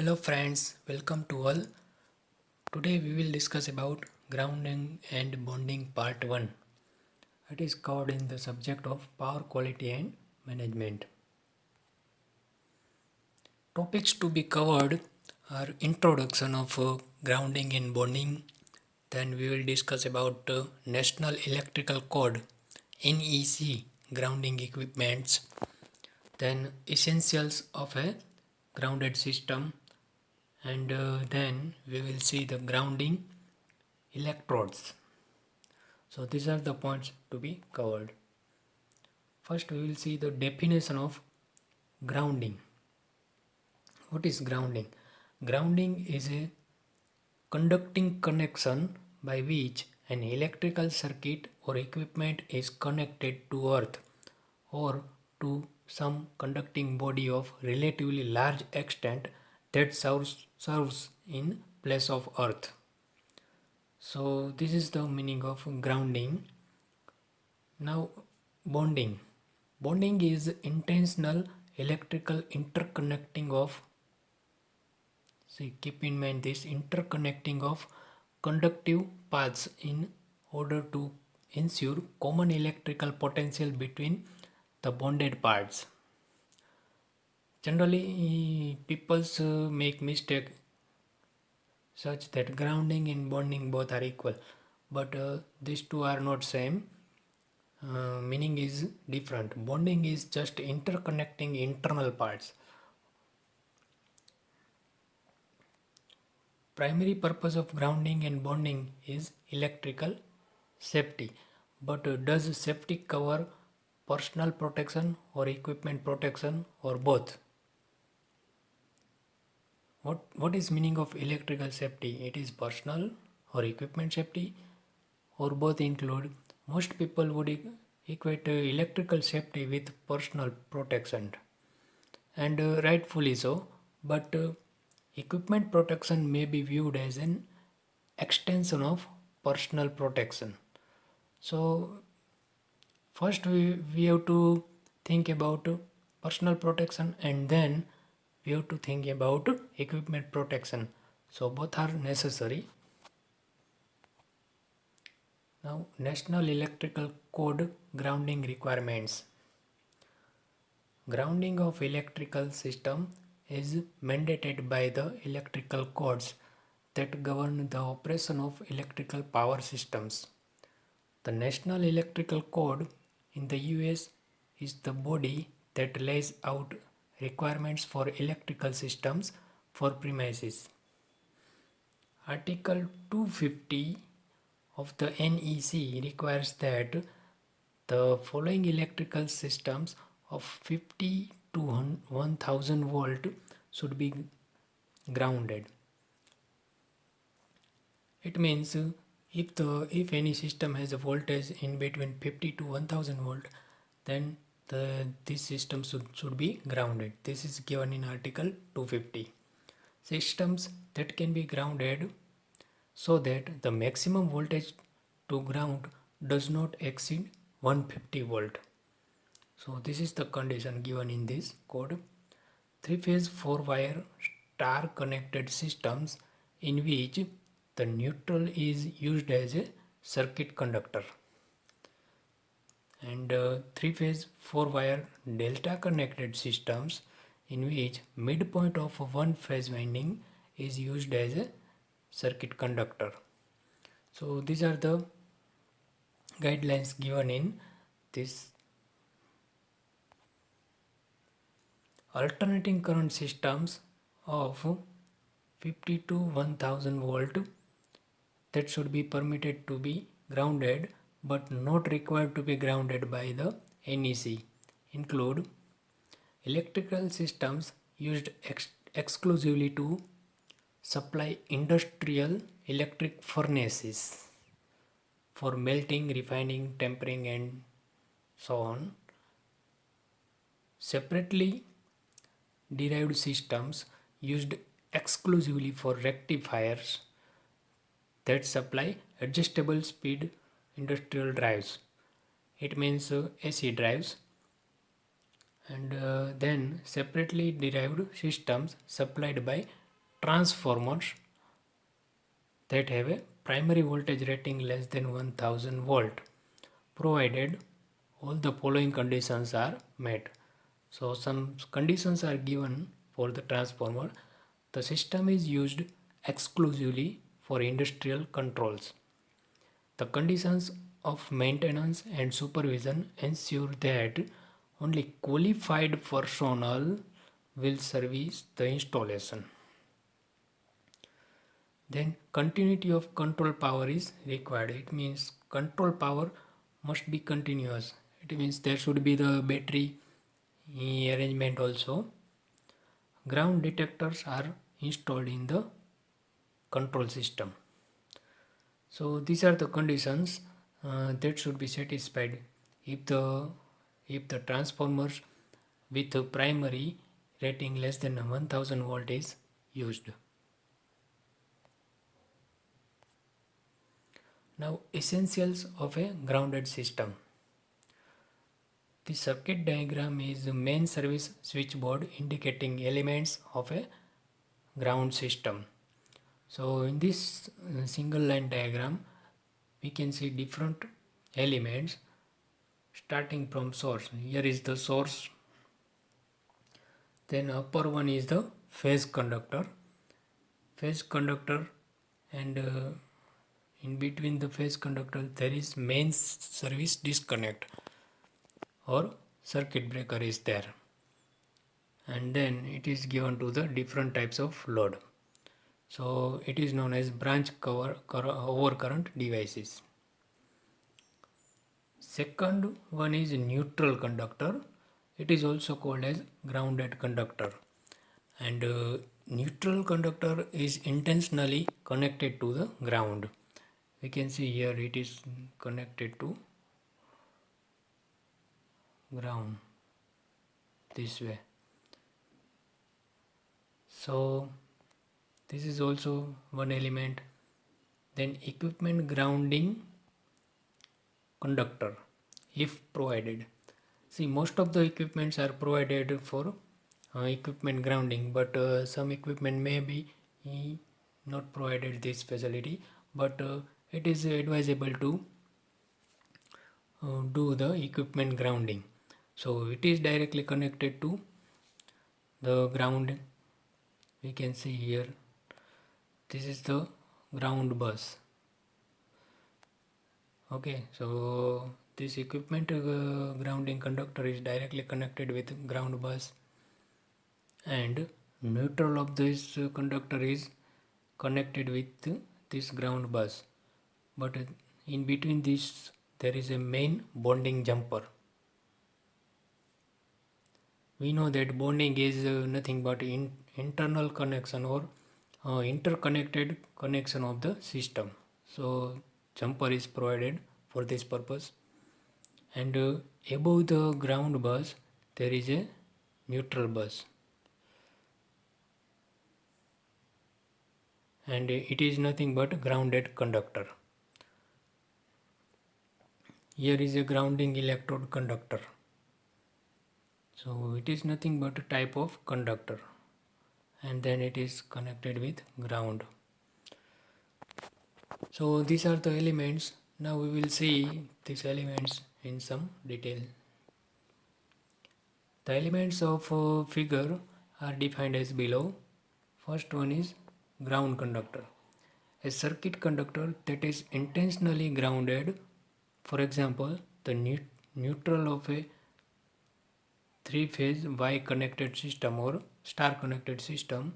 Hello friends, welcome to all. Today we will discuss about grounding and bonding part 1. It is covered in the subject of power quality and management. Topics to be covered are introduction of grounding and bonding. Then we will discuss about National Electrical Code NEC grounding equipments. Then essentials of a grounded system, and then we will see the grounding electrodes. So these are the points to be covered. First we will see the definition of grounding. What is grounding? Grounding is a conducting connection by which an electrical circuit or equipment is connected to earth or to some conducting body of relatively large extent that serves in place of earth. So this is the meaning of grounding. Now bonding. Bonding is intentional electrical interconnecting of, see, keep in mind this interconnecting of conductive paths in order to ensure common electrical potential between the bonded parts. Generally, people make mistake such that grounding and bonding both are equal, but these two are not same. Meaning is different. Bonding is just interconnecting internal parts. Primary purpose of grounding and bonding is electrical safety. But does safety cover personal protection or equipment protection or both? What is meaning of electrical safety? It is personal or equipment safety or both include. Most people would equate electrical safety with personal protection, and rightfully so, but equipment protection may be viewed as an extension of personal protection. So first we have to think about personal protection, and then we have to think about equipment protection. So both are necessary. Now National Electrical Code grounding requirements. Grounding of electrical system is mandated by the electrical codes that govern the operation of electrical power systems. The National Electrical Code in the US is the body that lays out requirements for electrical systems for premises. Article 250 of the NEC requires that the following electrical systems of 50 to 1000 volt should be grounded. It means if any system has a voltage in between 50 to 1000 volt, then this system should be grounded. This is given in Article 250. Systems that can be grounded so that the maximum voltage to ground does not exceed 150 volt. So this is the condition given in this code. 3-phase 4-wire star connected systems in which the neutral is used as a circuit conductor, and 3-phase 4-wire delta connected systems in which midpoint of one phase winding is used as a circuit conductor. So these are the guidelines given in this. Alternating current systems of 50 to 1000 volt that should be permitted to be grounded but not required to be grounded by the NEC include electrical systems used exclusively to supply industrial electric furnaces for melting, refining, tempering and so on. Separately derived systems used exclusively for rectifiers that supply adjustable speed industrial drives. It means AC drives. And then separately derived systems supplied by transformers that have a primary voltage rating less than 1000 volt, provided all the following conditions are met. So some conditions are given for the transformer. The system is used exclusively for industrial controls. The conditions of maintenance and supervision ensure that only qualified personnel will service the installation. Then continuity of control power is required. It means control power must be continuous. It means there should be the battery arrangement also. Ground detectors are installed in the control system. So these are the conditions that should be satisfied if the transformers with a primary rating less than 1000 volt is used. Now essentials of a grounded system. The circuit diagram is the main service switchboard indicating elements of a ground system. So in this single line diagram we can see different elements starting from source. Here is the source, then upper one is the phase conductor, and in between the phase conductor there is main service disconnect or circuit breaker is there, and then it is given to the different types of load. So it is known as branch overcurrent devices. Second one is neutral conductor. It is also called as grounded conductor, and neutral conductor is intentionally connected to the ground. We can see here it is connected to ground this way. So this is also one element. Then equipment grounding conductor if provided. See, most of the equipments are provided for equipment grounding, but some equipment may be not provided this facility, but it is advisable to do the equipment grounding. So it is directly connected to the ground. We can see here this is the ground bus. Okay, so this equipment grounding conductor is directly connected with ground bus, and neutral of this conductor is connected with this ground bus, but in between this there is a main bonding jumper. We know that bonding is nothing but internal connection or interconnected connection of the system. So jumper is provided for this purpose, and above the ground bus there is a neutral bus, and it is nothing but grounded conductor. Here is a grounding electrode conductor. So it is nothing but a type of conductor, and then it is connected with ground. So these are the elements. Now we will see these elements in some detail. The elements of figure are defined as below. First one is ground conductor. A circuit conductor that is intentionally grounded. For example, the neutral of a three-phase Y-connected system or star-connected system,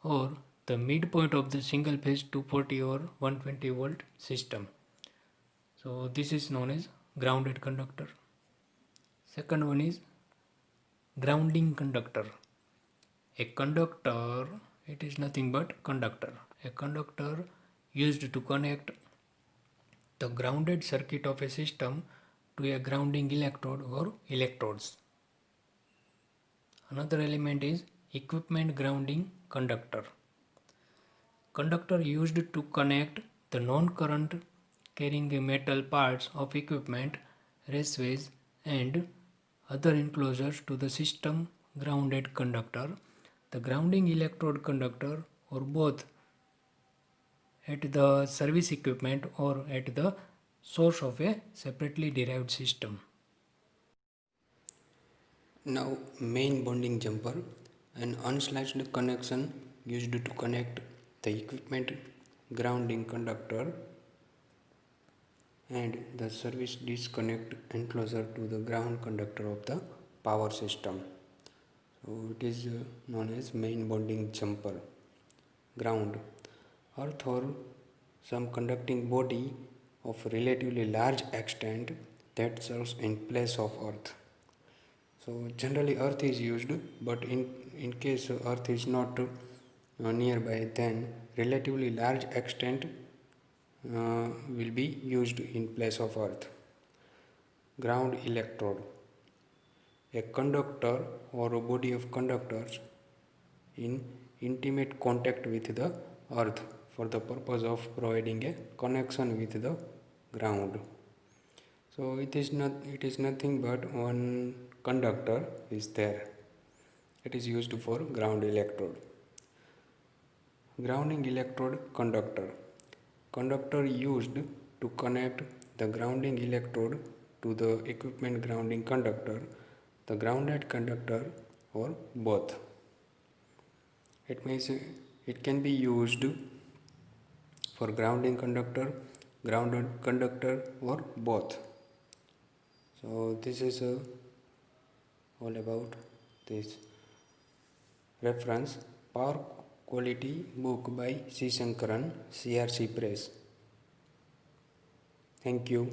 or the midpoint of the single-phase 240 or 120 volt system. So this is known as grounded conductor. Second one is grounding conductor. A conductor, it is nothing but conductor. A conductor used to connect the grounded circuit of a system to a grounding electrode or electrodes. Another element is equipment grounding conductor. Conductor used to connect the non-current carrying metal parts of equipment, raceways and other enclosures to the system grounded conductor the grounding electrode conductor or both at the service equipment or at the source of a separately derived system. Now, main bonding jumper, an unsliced connection used to connect the equipment grounding conductor and the service disconnect enclosure to the ground conductor of the power system. So it is known as main bonding jumper. Ground, earth or some conducting body of relatively large extent that serves in place of earth. So generally earth is used, but in case earth is not nearby, then relatively large extent will be used in place of earth. Ground electrode, a conductor or a body of conductors in intimate contact with the earth for the purpose of providing a connection with the ground. So it is nothing but one conductor is there. It is used for ground electrode. Grounding electrode conductor. Conductor used to connect the grounding electrode to the equipment grounding conductor, the grounded conductor, or both. It means it can be used for grounding conductor, grounded conductor, or both. So this is all about this. Reference: Power Quality book by C. Shankaran, CRC Press. Thank you.